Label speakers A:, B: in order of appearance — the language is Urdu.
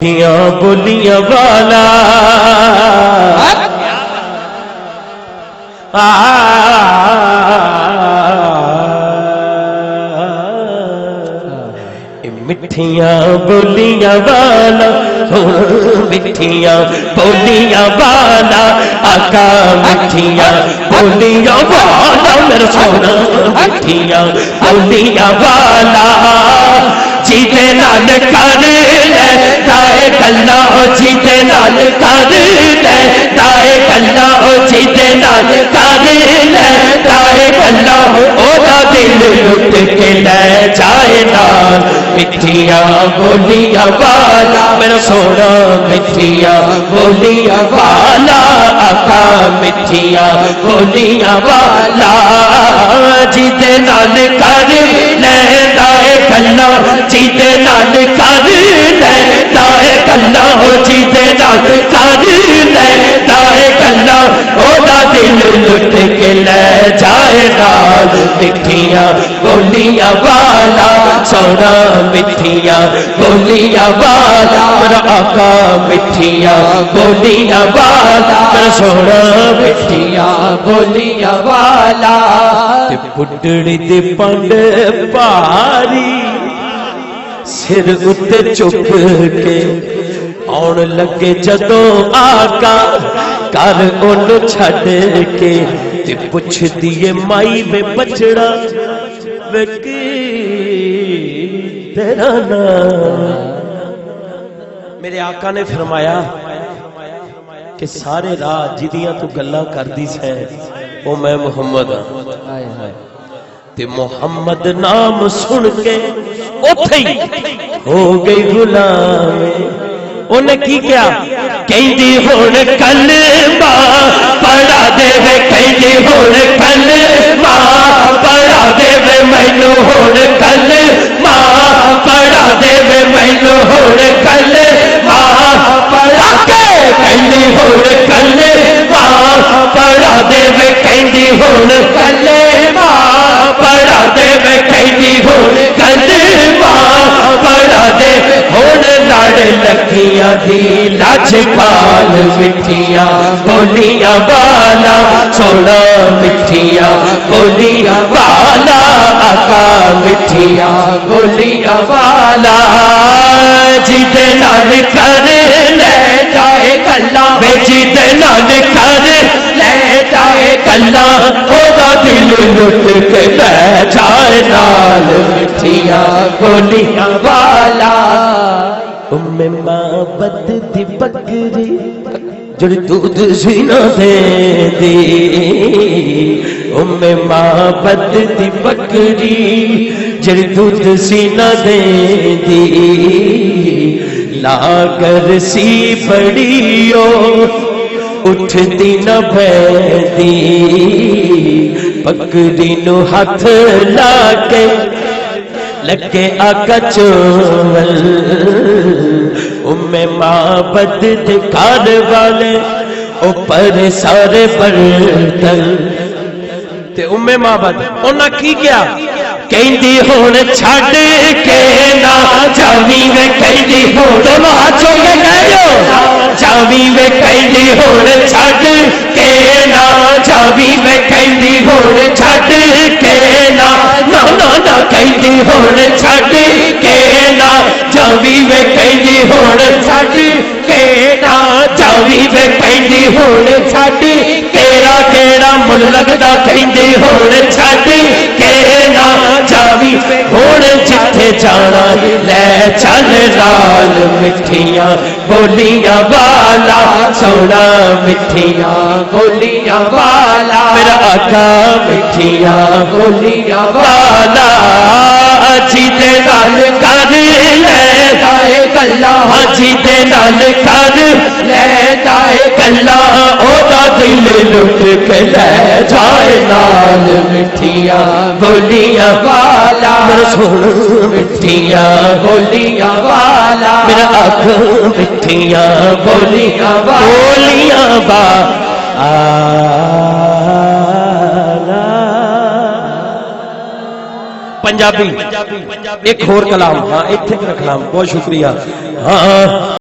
A: بولیاں والا مٹھیاں بولیاں والا مٹھیاں بولیاں والا آقا مٹھیاں بولیاں والا میرا سونا مٹھیاں بولیاں والا جیتے نال کر لے دائے گلا جیتے نال کر لے دائے گلا جیتے نال کر لے دائے گلا اودا دل لٹ کے لے جائے نال مٹھیاں بولیاں والا میرا سونا مٹھیاں بولیاں والا آقا مٹھیاں بولیاں والا جیتے نال کر لے دائے گلا جیتے نال کر لے دائے گلا جیتے نال کر لے دائے گلا اودا دل لٹ کے لے جائے نال مٹھیاں بولیاں والا سونا مٹھیاں بولیاں والا میرا آقا مٹھیاں بولیاں والا میرا سونا مٹھیاں بولیاں والا تے بڈڑی دی پنڈ پاری سر اتے چک کے آن لگے جدوں آقا کر اونو چھڈ کے تے پوچھ دیے مائی میں بچڑا وکی تیرا نام میرے آقا نے فرمایا کہ سارے راہ جدیاں تو گلاں کردی سے وہ میں محمد ہاں تے محمد نام سن کے اوتھے ہو گئی غلام انہیں کی کیا کہندی ہن کلمہ پڑھا دے وے کہندی ہن کلمہ پڑھا دے وے مینوں ہن کلمہ پڑھا دے وے مینوں ہن کلمہ پڑھا کے کہندی ہن کلمہ پڑھا دے وے کہندی ہن کلمہ پڑھا دے وے کہندی ہن کلمہ پڑھا دے ہن لڑ لکھیاں دی لاج پال مٹھیاں بولیاں والا سونا مٹھیاں بولیاں والا آقا مٹھیاں بولیاں والا جیتے نال کر لے جائے گلا جیتے نال کر لے جائے گلا اودا دل لٹ کے لے جائے نال مٹھیاں بولیاں والا ماں بد دی بکری جڑ دودھ سینا دے دی ماں بد دی بکری جڑ دودھ سینا دے دی لاگر سی بڑیو اٹھتی نہ بیندی بکری نو ہاتھ لا کے لگے آقا چول ماں بد دکار والے اوپر سارے برتن تے ماں بد انہاں کی کیا کہندی ہون چھڈ کے نہ جاویں وے کہندی ہون دونوں ہاتھوں کے کہو جاویں وے کہندی ہون چھڈ کے نہ جاویں وے کہندی ہون چھڈ کے نہ نہ نہ کہندی ہون چھڈ کے نہ جاویں وے کہندی ہون چھڈ کے نہ جاویں وے کہندی ہون چھڈ تیرا کیڑا من لگدا کہندی ہون چھڈ کے نہ جاویں ہون جتھے جانا لے چل نال مٹھیاں بولیاں والا سونا مٹھیاں بولیاں والا میرا آقا مٹھیاں بولیاں والا جیتے نال کر لے دائے گلا جیتے نال کر لے دائے گلا اودا دل لٹ کے لے جائے نال مٹھیاں بولیاں والا میرا سونا مٹھیاں بولیاں والا میرا آقا مٹھیاں بولیاں والا پنجابی ایک اور کلام ہاں اتنے رکھ لام بہت شکریہ ہاں